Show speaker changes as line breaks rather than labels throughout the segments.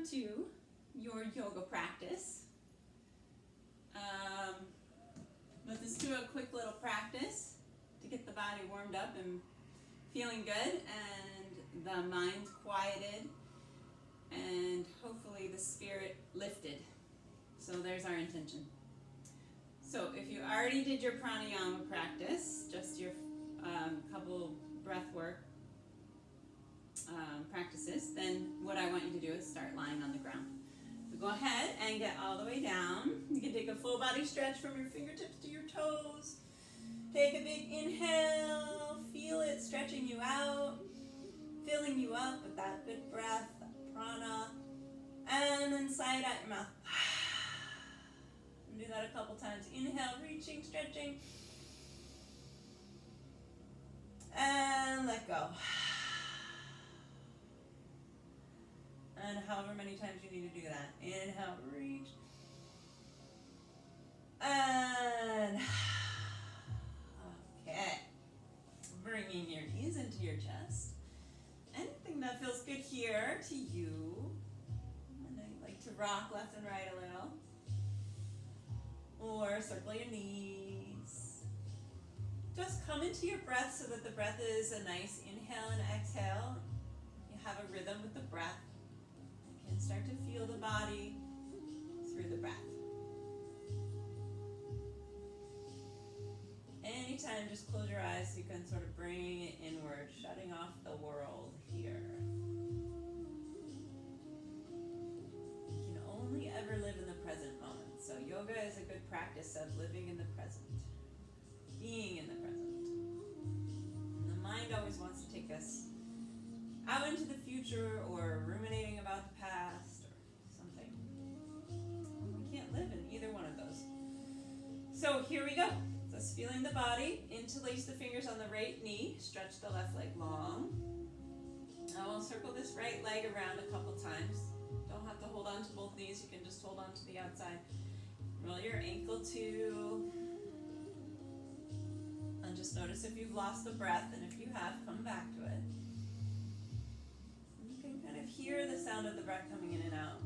welcome to your yoga practice. Let's do a quick little practice to get the body warmed up and feeling good and the mind quieted and hopefully the spirit lifted. So there's our intention. So if you already did your pranayama practice, just your couple breath work practices, then what I want you to do is start lying on the ground. So go ahead and get all the way down. You can take a full body stretch from your fingertips to your toes. Take a big inhale, feel it stretching you out, filling you up with that good breath, that prana, and then sigh it out your mouth. And do that a couple times. Inhale, reaching, stretching, and let go. And however many times you need to do that. Inhale, reach. And okay. Bringing your knees into your chest. Anything that feels good here to you. And then you like to rock left and right a little. Or circle your knees. Just come into your breath so that the breath is a nice inhale and exhale. You have a rhythm with the breath. You can start to feel the body through the breath. Anytime, just close your eyes so you can sort of bring it inward, shutting off the world here. You can only ever live in the present moment. So yoga is a good practice of living in the present, being in the present. And the mind always wants to take us out into the future or ruminating about the past or something. We can't live in either one of those. So here we go. Just feeling the body. Interlace the fingers on the right knee. Stretch the left leg long. I will circle this right leg around a couple times. Don't have to hold on to both knees. You can just hold on to the outside. Roll your ankle too. And just notice if you've lost the breath, and if you have, come back to it. And you can kind of hear the sound of the breath coming in and out.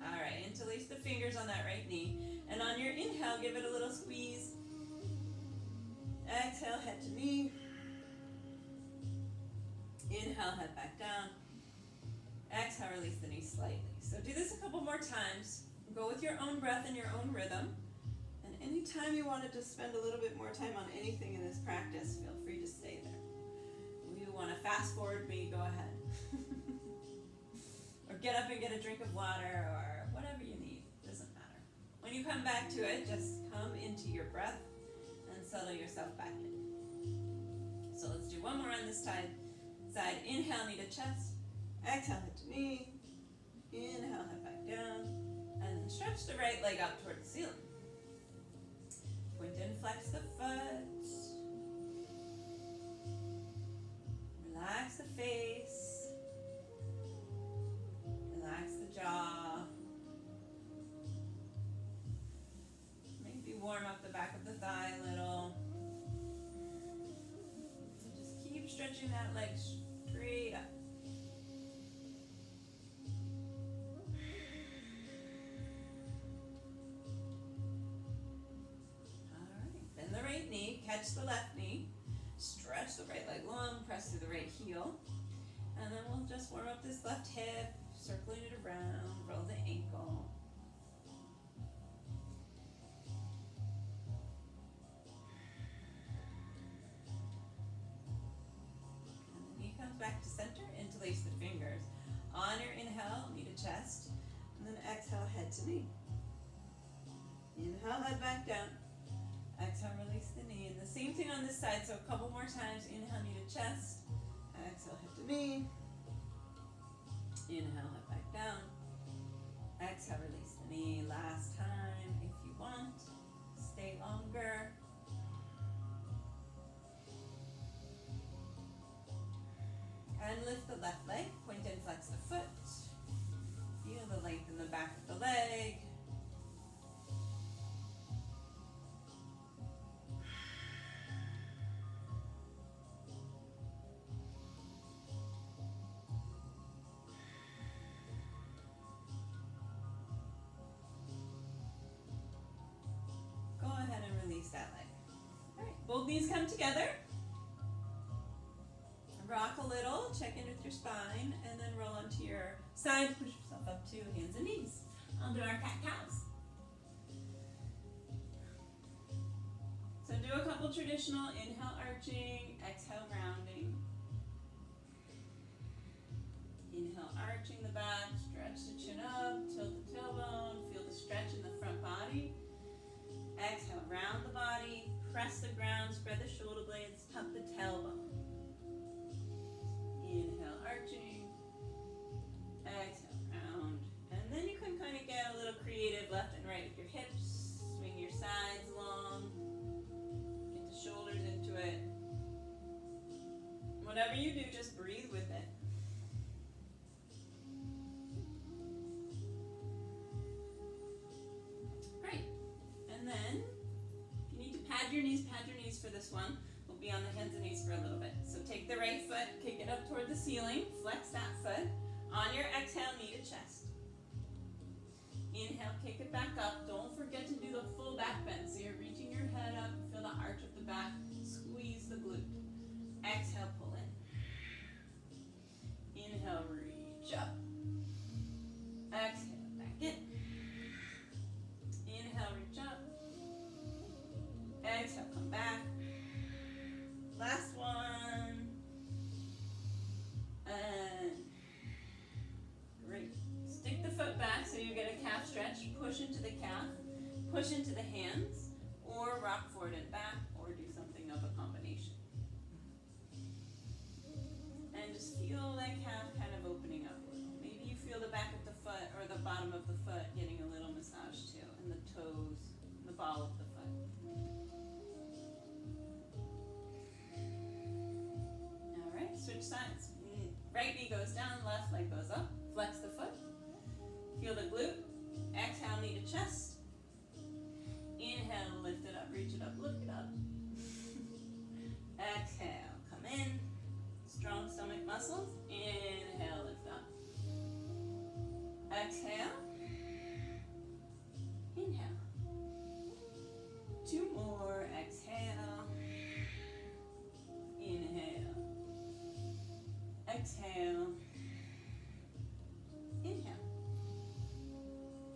Alright, interlace the fingers on that right knee. And on your inhale, give it a little squeeze. Exhale, head to knee. Inhale, head back down. Exhale, release the knee slightly. So do this a couple more times. Go with your own breath and your own rhythm. And anytime you want to just spend a little bit more time on anything in this practice, feel free to stay there. If you want to fast forward me, go ahead. Or get up and get a drink of water or whatever you need. Doesn't matter. When you come back to it, just come into your breath and settle yourself back in. So let's do one more on this side. Inhale, knee to chest. Exhale, head to knee. Inhale, head back down. And then stretch the right leg up toward the ceiling. Point and flex the foot. Relax the face. Relax the jaw. Maybe warm up the back of the thigh a little. Just keep stretching that leg straight up. Alright, bend the right knee, catch the left knee, stretch the right leg long, press through the right heel, and then we'll just warm up this left hip, circling it around, roll the ankle. And the knee comes back to center, interlace the fingers. On your inhale, knee to chest, and then exhale, head to knee. Inhale, head back down. Exhale, release the knee. And the same thing on this side, so a couple more times. Inhale, knee to chest. Exhale, head to knee. Inhale, head back down. Exhale, release the knee. Last time, if you want. Stay longer. And lift the left leg. Point and flex the foot. Feel the length in the back of the leg. Both knees come together. Rock a little, check in with your spine, and then roll onto your side. Push yourself up to hands and knees. I'll do our cat-cows. So do a couple traditional, inhale arching, exhale rounding. Inhale arching the back, stretch the chin up, tilt the tailbone, feel the stretch in the front body. Exhale, round the body, press the ground, spread the shoulder blades, tuck the tailbone. Inhale, arching. Exhale, round. And then you can kind of get a little creative left and right with your hips. Swing your sides long. Get the shoulders into it. Whatever you do, just breathe with it. Great. And then, if you need to pad your knees for this one. We'll be on the hands and knees for a little bit. So take the right foot, kick it up toward the ceiling, flex that foot. On your exhale, knee to chest. Inhale, kick it back up. Don't forget to do the full back bend. So you're reaching your head up, feel the arch of the back, squeeze the glute. Exhale, pull in. Inhale, reach up. Exhale, back in. Inhale, reach up. Exhale, come back. Last one. And great. Stick the foot back so you get a calf stretch. Push into the calf, push into the hands, or rock forward and back, or do something of a combination. And just feel that calf kind of opening up a little. Maybe you feel the back of the foot or the bottom of the foot getting a little massage too, and the toes, the ball of the foot. Switch sides. Right knee goes down, left leg goes up. Flex the foot. Feel the glute. Exhale, knee to chest. Inhale, lift it up, reach it up, lift it up. Exhale, come in. Strong stomach muscles. Inhale, lift up. Exhale. Inhale. Two more. Exhale. Inhale. Exhale. Inhale.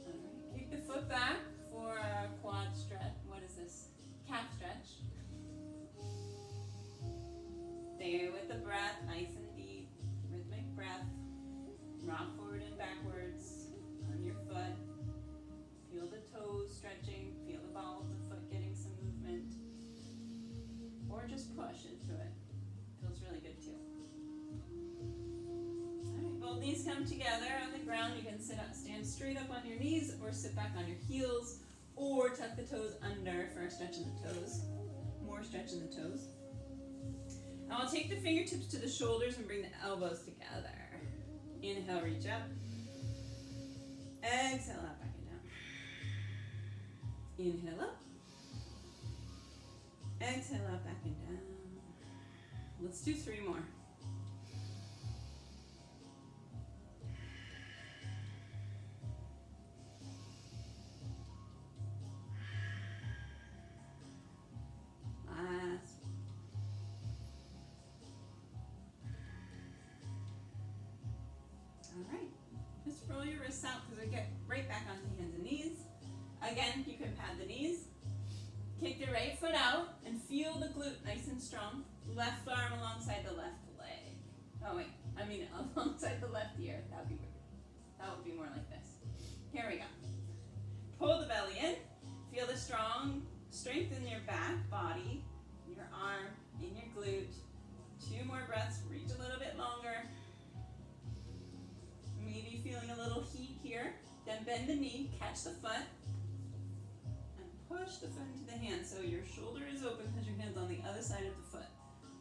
All right. Kick the foot back for a quad stretch. What is this? Calf stretch. Stay with the breath, nice and deep. Rhythmic breath. Rock forward and backwards on your foot. Feel the toes stretching. Feel the ball of the foot getting some movement. Or just push into it. Feels really good too. Both knees come together on the ground. You can stand straight up on your knees or sit back on your heels or tuck the toes under for a stretch in the toes. More stretch in the toes. Now I'll take the fingertips to the shoulders and bring the elbows together. Inhale, reach up. Exhale, out, back and down. Inhale up. Exhale, out, back and down. Let's do 3 more. Roll your wrists out because we get right back onto hands and knees. Again, you can pad the knees. Kick the right foot out and feel the glute nice and strong. Left arm alongside the left leg. Oh wait, I mean alongside the left ear. That would be weird. That would be more like this. Here we go. Pull the belly in. Feel the strong strength in your back, body, in your arm, in your glute. 2 more breaths. Reach a little bit longer. Maybe feeling a little heat here. Then bend the knee, catch the foot, and push the foot into the hand. So your shoulder is open because your hand's on the other side of the foot.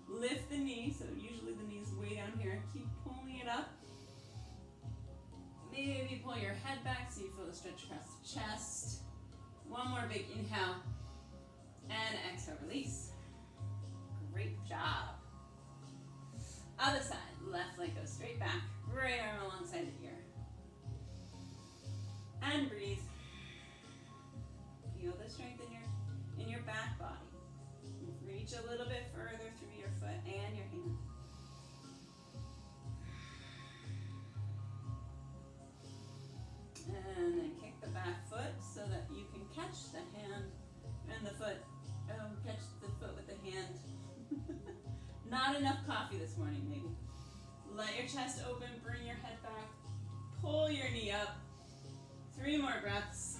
Lift the knee, so usually the knee's way down here. Keep pulling it up. Maybe pull your head back so you feel the stretch across the chest. 1 more big inhale. And exhale, release. Great job. Other side, left leg goes straight back. Right arm alongside the ear. And breathe. Feel the strength in your back body. Reach reach a little bit further through your foot and your hand. And then kick the back foot so that you can catch the hand and the foot. Oh, catch the foot with the hand. Not enough coffee this morning, maybe. Let your chest open, bring your head back, pull your knee up. 3 more breaths.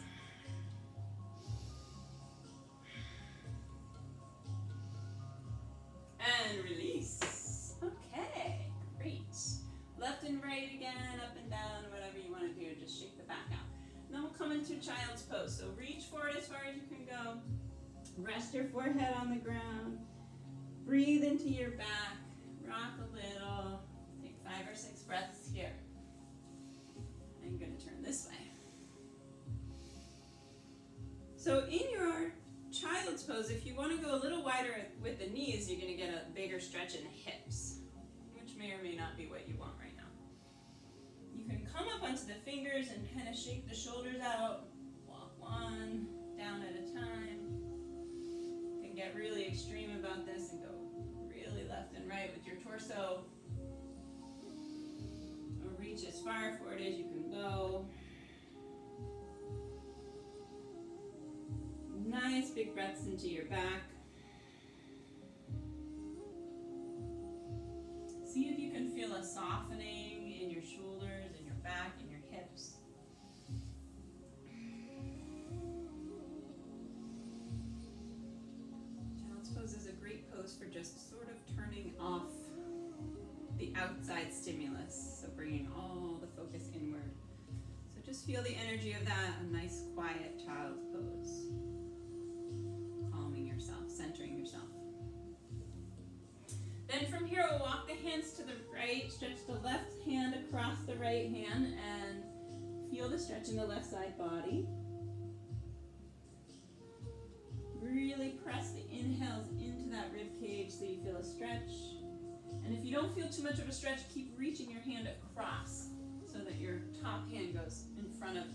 And release. Okay, great. Left and right again, up and down, whatever you want to do. Just shake the back out. And then we'll come into child's pose. So reach forward as far as you can go. Rest your forehead on the ground. Breathe into your back. Rock a little. Take 5 or 6 breaths here. I'm going to turn this way. So in your child's pose, if you want to go a little wider with the knees, you're going to get a bigger stretch in the hips, which may or may not be what you want right now. You can come up onto the fingers and kind of shake the shoulders out. Walk one down at a time. You can get really extreme about this and go really left and right with your torso. Or reach as far forward as you can go. Nice big breaths into your back. See if you can feel a softening in your shoulders, in your back, in your hips. Child's pose is a great pose for just sort of turning off the outside stimulus, so bringing all the focus inward. So just feel the energy of that, a nice quiet child's pose. Calming yourself, centering yourself. Then from here we'll walk the hands to the right, stretch the left hand across the right hand and feel the stretch in the left side body. Really press the inhales into that rib cage so you feel a stretch. And if you don't feel too much of a stretch, keep reaching your hand across so that your top hand goes in front of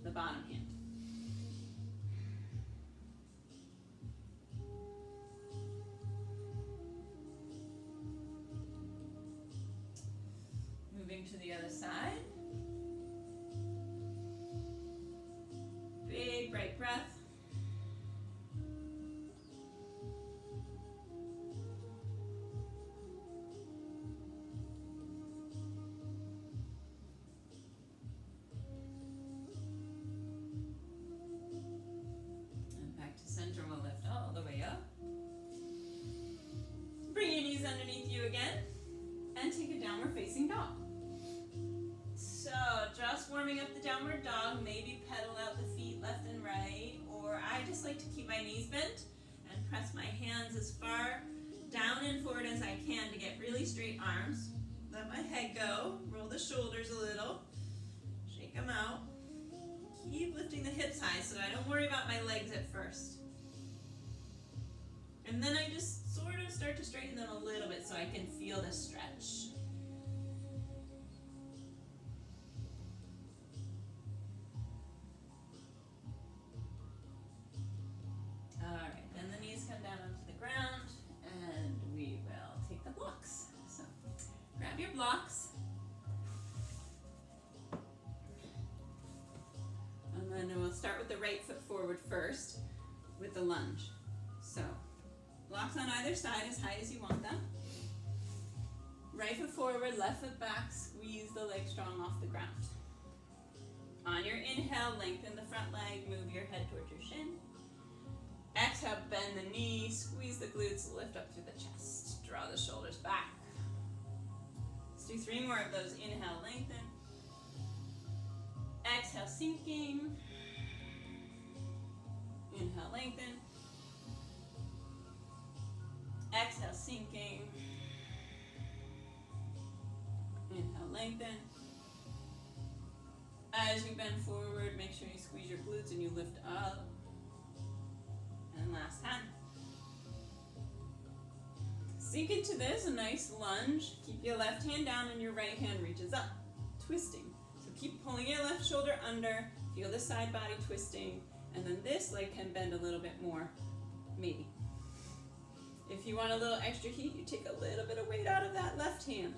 the bottom hand. Moving to the other side. Big right breath. And back to center, we'll lift all the way up. Bring your knees underneath you again. And take a downward facing dog. So just warming up the downward dog, maybe pedal out the feet left and right, or I just like to keep my knees bent and press my hands as far down and forward as I can to get really straight arms. Let my head go, roll the shoulders a little, shake them out. Keep lifting the hips high so I don't worry about my legs at first. And then I just sort of start to straighten them a little bit so I can feel the stretch. Alright, then the knees come down onto the ground and we will take the blocks. So grab your blocks. And then we'll start with the right foot forward first with the lunge. So blocks on either side as high as you want them. Right foot forward, left foot back, squeeze the leg strong off the ground. On your inhale, lengthen the front leg, move your head towards your shin. Exhale, bend the knee, squeeze the glutes, lift up through the chest. Draw the shoulders back. Let's do 3 more of those. Inhale, lengthen. Exhale, sinking. Inhale, lengthen. Exhale, sinking. Inhale, lengthen. As you bend forward, make sure you squeeze your glutes and you lift up. And last time. Sink into this, a nice lunge. Keep your left hand down and your right hand reaches up, twisting. So keep pulling your left shoulder under, feel the side body twisting, and then this leg can bend a little bit more, maybe. If you want a little extra heat, you take a little bit of weight out of that left hand.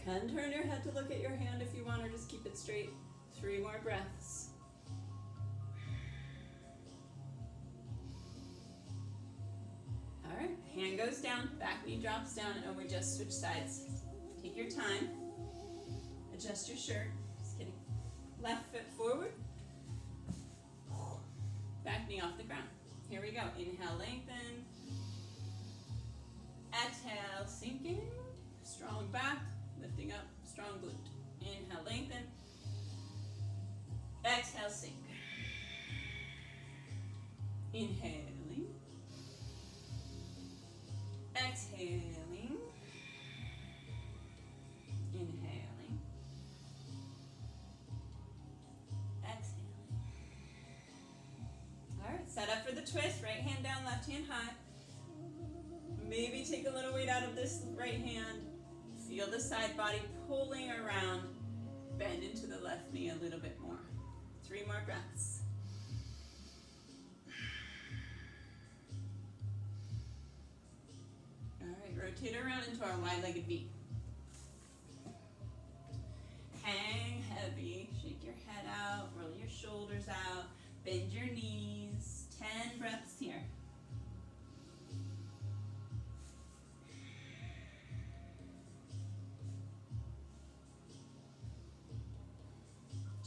Can turn your head to look at your hand if you want, or just keep it straight. 3 more breaths. All right, hand goes down, back knee drops down, and we just switch sides. Take your time. Adjust your shirt. Just kidding. Left foot forward. Back knee off the ground. Here we go. Inhale, lengthen. Exhale, sinking. Strong back, lifting up, strong glute. Inhale, lengthen. Exhale, sink. Inhaling. Exhaling. Inhaling. Exhaling. All right, set up for the twist. Right hand down, left hand high. Maybe take a little weight out of this right hand. Feel the side body pulling around. Bend into the left knee a little bit more. 3 more breaths. All right, rotate around into our wide-legged V. Hang heavy. Shake your head out. Roll your shoulders out. Bend your knees. 10 breaths here.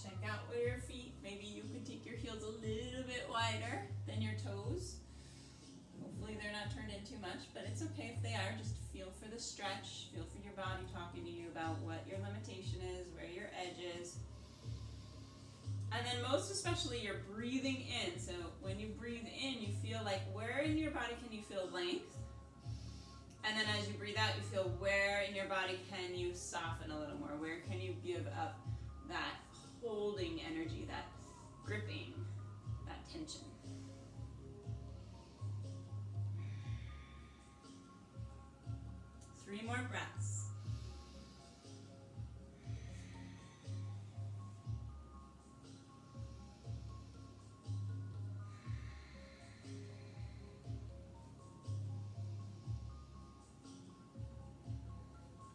Check out where your feet, maybe you could take your heels a little bit wider than your toes. Hopefully they're not turned in too much, but it's okay if they are. Just feel for the stretch, feel for your body talking to you about what your limitation is, where your edge is. And then most especially you're breathing in. So when you breathe in, you feel like where in your body can you feel length? And then as you breathe out, you feel where in your body can you soften a little more? Where can you give up that holding energy, that gripping, that tension? Three more breaths.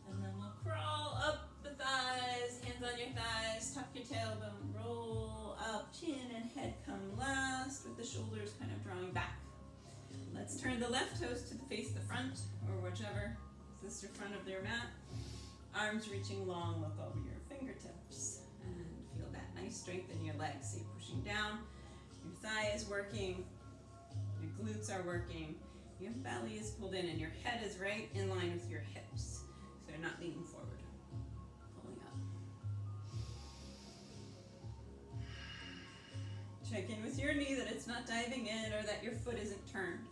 And then we'll crawl up the thighs, hands on your thighs, tuck your tailbone, roll up, chin and head come last with the shoulders kind of drawing back. Let's turn the left toes to face the front, or whichever is the front of your mat. Arms reaching long, look over your fingertips, and feel that nice strength in your legs. So you're pushing down, your thigh is working, your glutes are working, your belly is pulled in, and your head is right in line with your hips. So you're not leaning forward, pulling up. Check in with your knee that it's not diving in or that your foot isn't turned.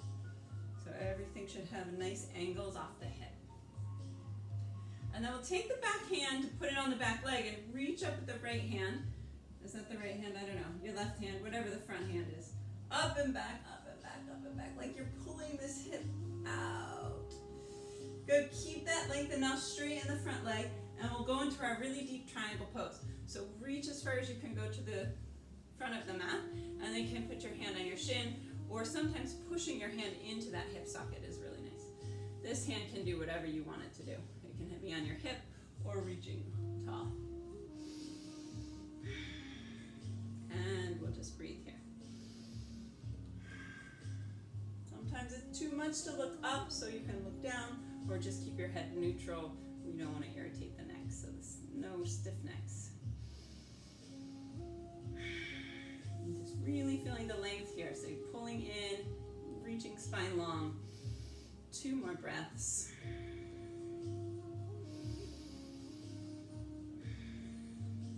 So everything should have nice angles off the hip. And then we'll take the back hand, put it on the back leg, and reach up with the right hand. Is that the right hand? I don't know. Your left hand, whatever the front hand is. Up and back, up and back, up and back, like you're pulling this hip out. Good, keep that length and now straighten the front leg, and we'll go into our really deep triangle pose. So reach as far as you can go to the front of the mat, and then you can put your hand on your shin, or sometimes pushing your hand into that hip socket is really nice. This hand can do whatever you want it to do. It can be on your hip or reaching tall. And we'll just breathe here. Sometimes it's too much to look up, so you can look down, or just keep your head neutral. We don't want to irritate the neck, so there's no stiff necks. And just really feeling the length here. So you're pulling in, reaching spine long. 2 more breaths.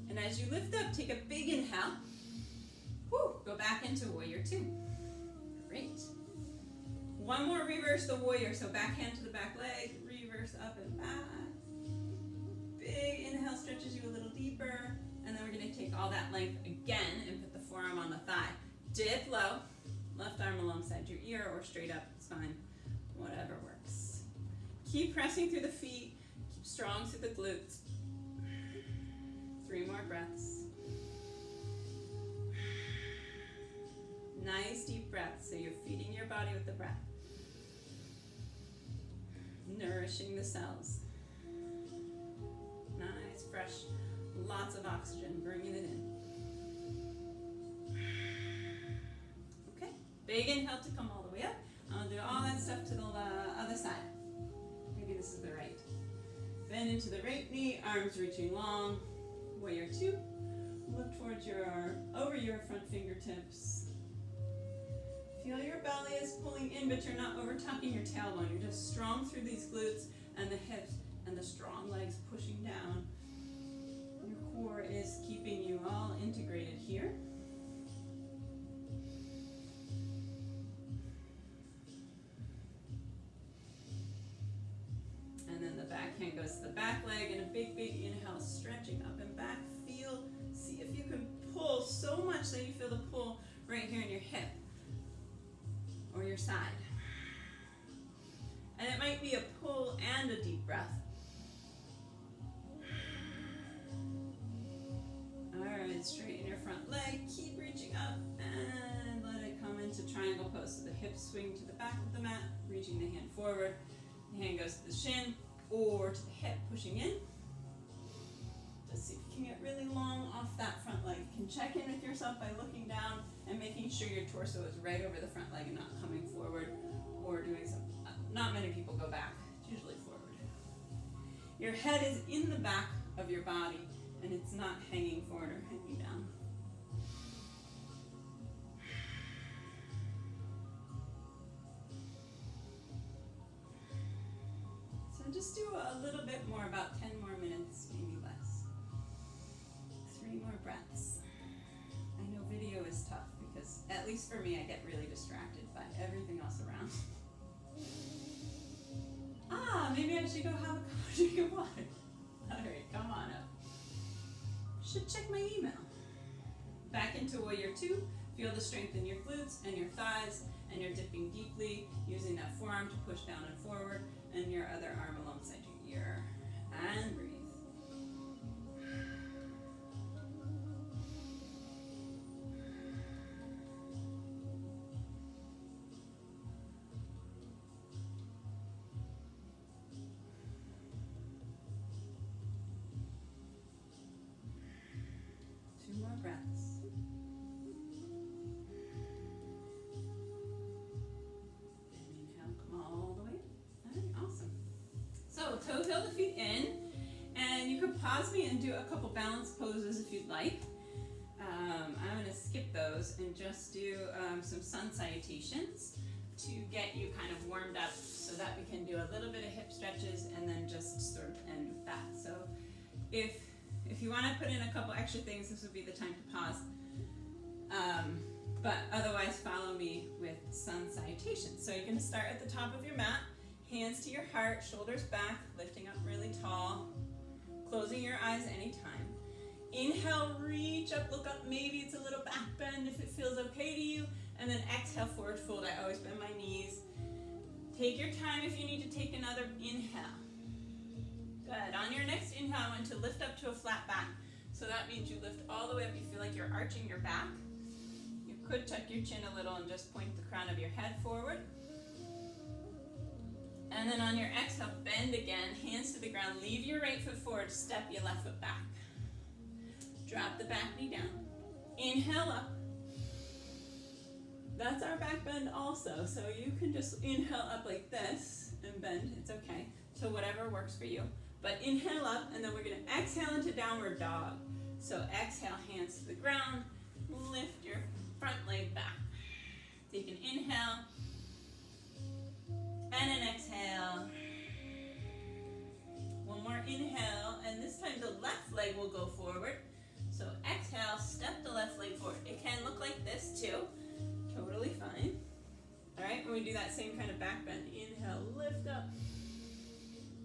And as you lift up, take a big inhale. Whew, go back into warrior 2. Great. One more, reverse the warrior. So back hand to the back leg, reverse up and back. Big inhale stretches you a little deeper. And then we're going to take all that length again and put the forearm on the thigh. Dip low, left arm alongside your ear or straight up, it's fine. Whatever works. Keep pressing through the feet. Keep strong through the glutes. 3 more breaths. Nice deep breaths, so you're feeding your body with the breath. nourishing the cells. Nice, fresh, lots of oxygen, bringing it in. Okay, big inhale to come all the way up. I'll do all that stuff to the other side. Maybe this is the right. Bend into the right knee, arms reaching long. Warrior 2. Look towards over your front fingertips. Feel your belly is pulling in, but you're not over tucking your tailbone. You're just strong through these glutes and the hips and the strong legs pushing down. Your core is keeping you all integrated here. And then the back hand goes to the back leg, and a big, big inhale, stretching up and back. See if you can pull so much that you feel the pull right here in your hip or your side. And it might be a pull and a deep breath. All right, straighten your front leg, keep reaching up, and let it come into triangle pose. So the hips swing to the back of the mat, reaching the hand forward. The hand goes to the shin or to the hip, pushing in. Just see if you can get really long off that front leg. You can check in with yourself by looking down and making sure your torso is right over the front leg and not coming forward or doing some. Not many people go back, it's usually forward. Your head is in the back of your body and it's not hanging forward or hanging down. So just do a little bit more, about 10 more minutes, maybe less. 3 more breaths. I know video is tough because, at least for me, I get really distracted by everything else around. Maybe I should go have a drink of water. All right, come on up. Should check my email. Back into warrior 2. Feel the strength in your glutes and your thighs, and you're dipping deeply, using that forearm to push down and forward, and your other arm alongside your ear. And breathe. 2 more breaths. Inhale, come all the way. All right, awesome. So toe tail the feet in, and you could pause me and do a couple balance poses if you'd like. I'm going to skip those and just do some sun salutations to get you kind of warmed up so that we can do a little bit of hip stretches and then just sort of end with that. So if you want to put in a couple extra things, this would be the time to pause. But otherwise, follow me with sun salutations. So you're going to start at the top of your mat, hands to your heart, shoulders back, lifting up really tall, closing your eyes anytime. Inhale, reach up, look up, maybe it's a little back bend if it feels okay to you, and then exhale, forward fold. I always bend my knees. Take your time if you need to take another inhale. Good. On your next inhale, I want to lift up to a flat back. So that means you lift all the way up. You feel like you're arching your back. You could tuck your chin a little and just point the crown of your head forward. And then on your exhale, bend again, hands to the ground. Leave your right foot forward, step your left foot back. Drop the back knee down. Inhale up. That's our back bend also. So you can just inhale up like this and bend. It's okay. So whatever works for you. But inhale up, and then we're going to exhale into downward dog. So exhale, hands to the ground. Lift your front leg back. Take an inhale. And an exhale. One more inhale, and this time the left leg will go forward. So exhale, step the left leg forward. It can look like this too. Totally fine. All right, when we do that same kind of back bend, inhale, lift up.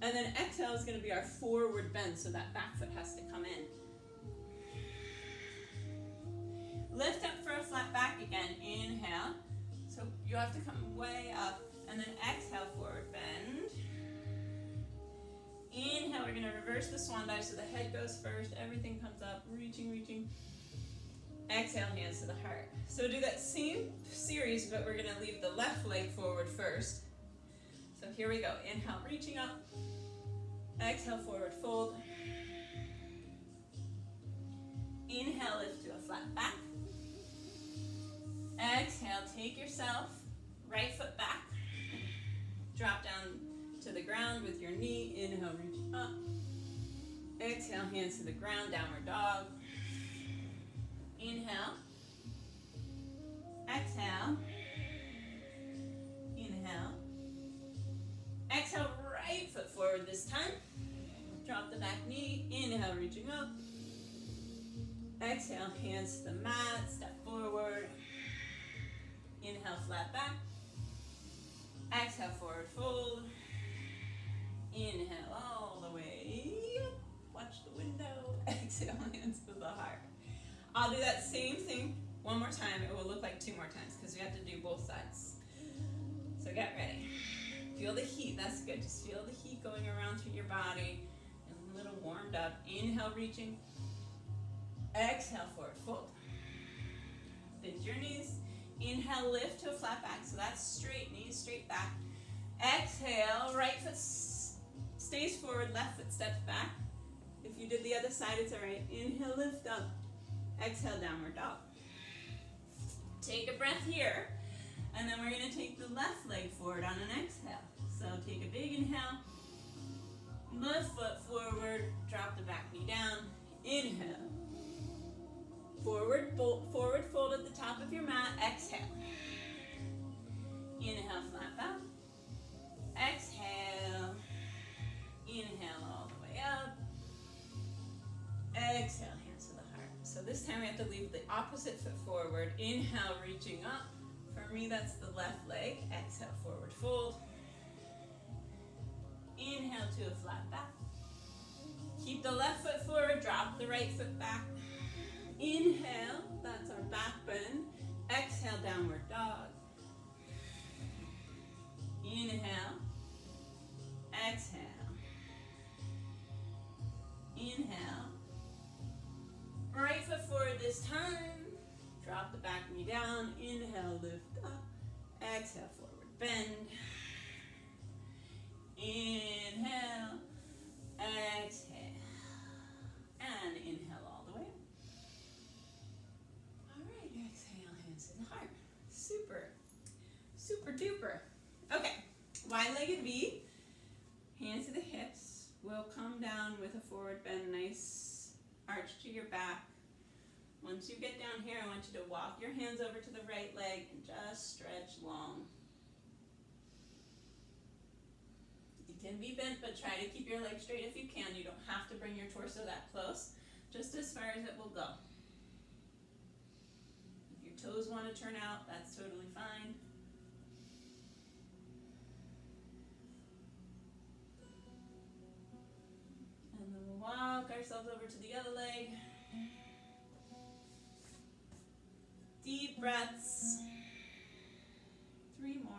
And then exhale is going to be our forward bend, so that back foot has to come in. Lift up for a flat back again. Inhale. So you have to come way up. And then exhale, forward bend. Inhale, we're going to reverse the swan dive, so the head goes first, everything comes up, reaching, reaching. Exhale, hands to the heart. So do that same series, but we're going to leave the left leg forward first. So here here we go. Inhale, reaching up. Exhale, forward fold. Inhale, lift to a flat back. Exhale, take yourself, right foot back. Drop down to the ground with your knee. Inhale, reach up. Exhale, hands to the ground, downward dog. Inhale. Exhale. Inhale. Exhale, right foot forward this time. Drop the back knee. Inhale, reaching up. Exhale, hands to the mat, step forward. Inhale, flat back. Exhale, forward fold. Inhale all the way up. Watch the window. Exhale, hands to the heart. I'll do that same thing one more time. It will look like 2 more times because we have to do both sides. So get ready. Feel the heat. That's good. Just feel the heat going around through your body. And a little warmed up. Inhale, reaching. Exhale, forward fold. Bend your knees. Inhale, lift to a flat back. So that's straight, knees straight back. Exhale, right foot stays forward, left foot steps back. If you did the other side, it's all right. Inhale, lift up. Exhale, downward dog. Take a breath here. And then we're going to take the left leg forward on an exhale. So take a big inhale. Left foot forward. Drop the back knee down. Inhale. Forward fold at the top of your mat. Exhale. Inhale, flat back. Exhale. Inhale all the way up. Exhale, hands to the heart. So this time we have to leave the opposite foot forward. Inhale, reaching up. For me, that's the left leg. Exhale, forward fold. Inhale to a flat back. Keep the left foot forward. Drop the right foot back. Inhale, that's our back bend. Exhale, downward dog. Inhale. Exhale. Inhale. Right foot forward this time. Drop the back knee down. Inhale, lift up. Exhale, forward bend. Inhale. Exhale. And inhale all the way up. All right, exhale, hands to the heart. Super, super duper. Okay, wide-legged V. Hands to the hips. We'll come down with a forward bend, nice arch to your back. Once you get down here, I want you to walk your hands over to the right leg and just stretch long. It can be bent, but try to keep your leg straight if you can. You don't have to bring your torso that close, just as far as it will go. If your toes want to turn out, that's totally fine. And then we'll walk ourselves over to the other leg. Deep breaths. 3 more.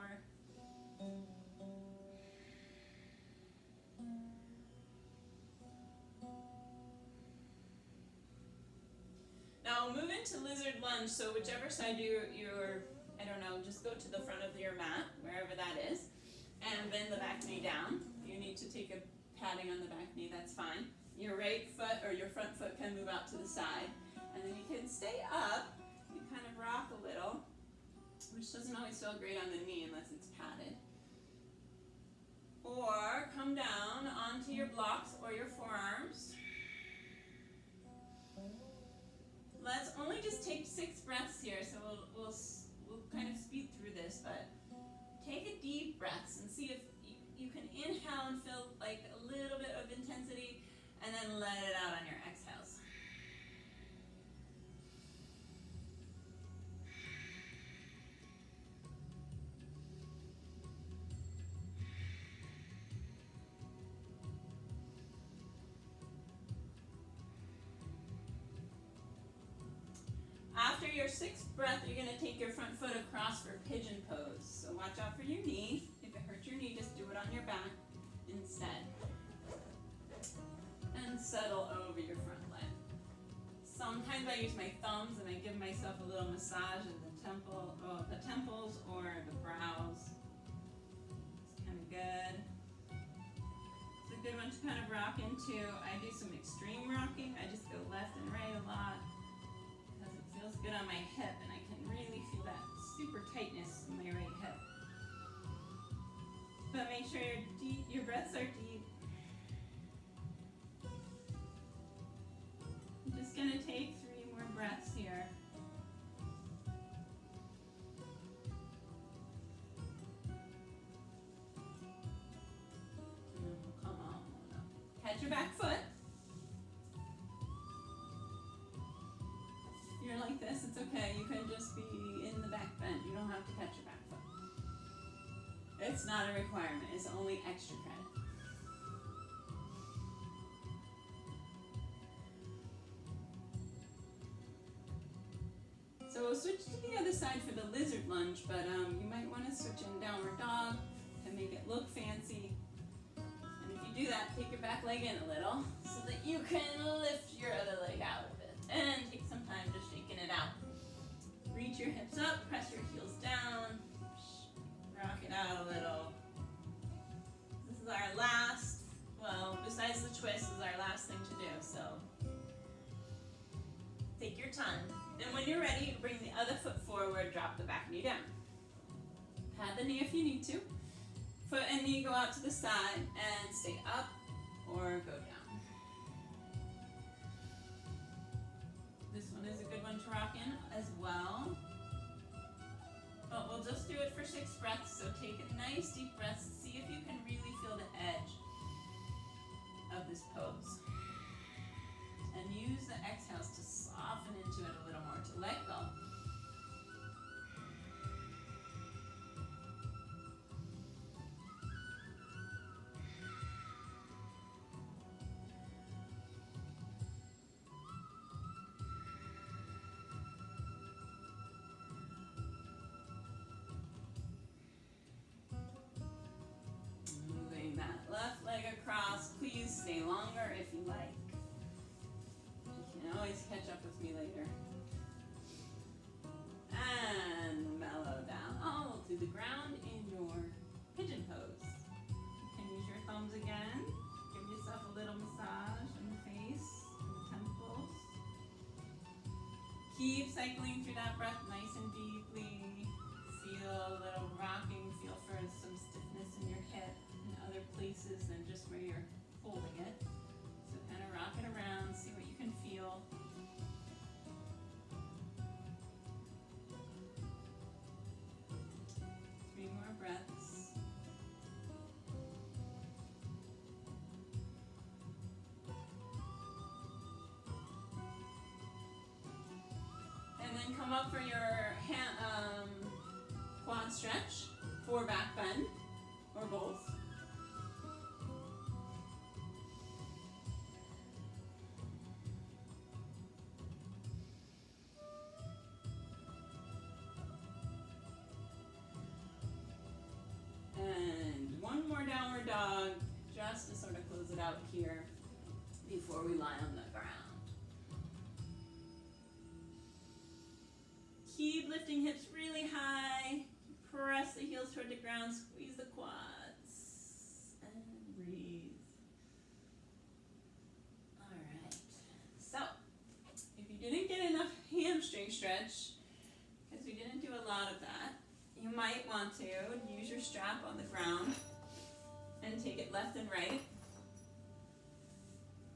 Now we'll move into lizard lunge. So whichever side you're, I don't know, just go to the front of your mat, wherever that is, and bend the back knee down. If you need to take a padding on the back knee, that's fine. Your right foot or your front foot can move out to the side, and then you can stay up. You kind of rock a little, which doesn't always feel great on the knee unless it's padded. Or come down onto your blocks or your forearms. Let's only just take 6 breaths here, so we'll kind of speed through this, but take a deep breath and see if you can inhale and feel like a little bit of intensity, and then let it out on your exhales. After your 6th breath, you're going to take your front foot across for pigeon pose. So watch out for your knee. If it hurts your knee, just do it on your back instead. And settle over your front leg. Sometimes I use my thumbs and I give myself a little massage in the temples or the brows. It's kind of good. rock into, I do some extreme rocking. I just go left and right a lot because it feels good on my hip and I can really feel that super tightness in my right hip. But make sure your breaths are deep. I'm just going to take 3 more breaths here. Come on up. Catch your back foot. If you're like this, it's okay. You can just be in the back bend. You don't have to catch your back foot. It's not a requirement. It's only extra credit. So we'll switch to the other side for the lizard lunge, but you might want to switch in downward dog to make it look fancy. And if you do that, take your back leg in a little so that you can lift your other leg out a bit. And take some time just shaking it out. Reach your hips up, press your heels down, rock it out a little. This is our last, well, besides the twist, is our last thing to do, so take your time. And when you're ready, bring the other foot forward, drop the back knee down. Pad the knee if you need to. Foot and knee go out to the side and stay up or go down. This one is a good one to rock in as well. But we'll just do it for 6 breaths, so take a nice deep breath. See if you can really feel the edge of this pose. And use the exhales to soften into it a little more, to let go. Moving that left leg across. Please stay longer if you like. Always catch up with me later. And mellow down all to the ground in your pigeon pose. You can use your thumbs again. Give yourself a little massage in the face, in the temples. Keep cycling through that breath nice and deeply. Feel a little rocking. Feel for some stiffness in your hip and other places than just where you're holding it. So kind of rock it around, see what you can feel. Breaths. And then come up for your quad stretch, 4 back bend, or both. And one more downward dog, just to sort of close it out here before we lie on the ground. Keep lifting hips really high. Press the heels toward the ground, squeeze the quads, and breathe. All right. So, if you didn't get enough hamstring stretch, because we didn't do a lot of that, you might want to use your strap on the ground and take it left and right.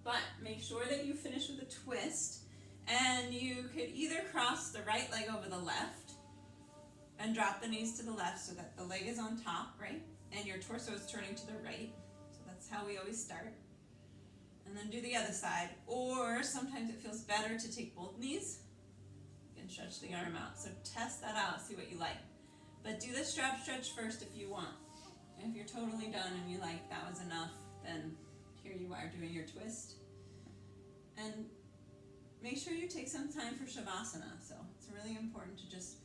But make sure that you finish with a twist, and you could either cross the right leg over the left and drop the knees to the left so that the leg is on top, right? And your torso is turning to the right. So that's how we always start. And then do the other side. Or sometimes it feels better to take both knees. You can stretch the arm out. So test that out, see what you like. But do the strap stretch first if you want. And if you're totally done and you like that was enough, then here you are doing your twist. And make sure you take some time for Shavasana. So it's really important to just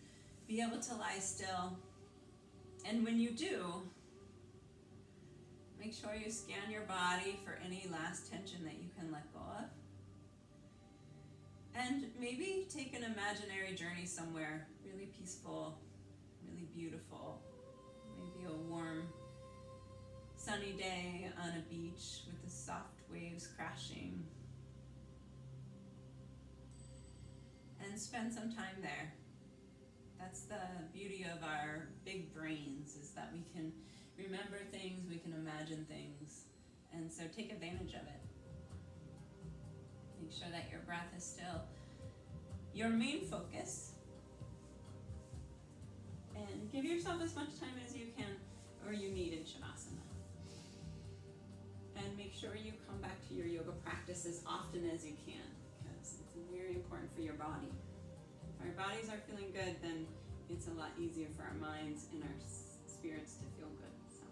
be able to lie still. And when you do, make sure you scan your body for any last tension that you can let go of. And maybe take an imaginary journey somewhere really peaceful, really beautiful, maybe a warm sunny day on a beach with the soft waves crashing. And spend some time there. That's the beauty of our big brains, is that we can remember things, we can imagine things, and so take advantage of it. Make sure that your breath is still your main focus, and give yourself as much time as you can or you need in Shavasana. And make sure you come back to your yoga practice as often as you can, because it's very important for your body. If our bodies are feeling good, then it's a lot easier for our minds and our spirits to feel good. So,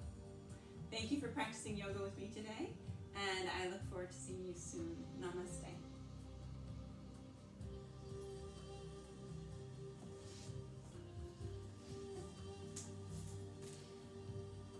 thank you for practicing yoga with me today, and I look forward to seeing you soon. Namaste.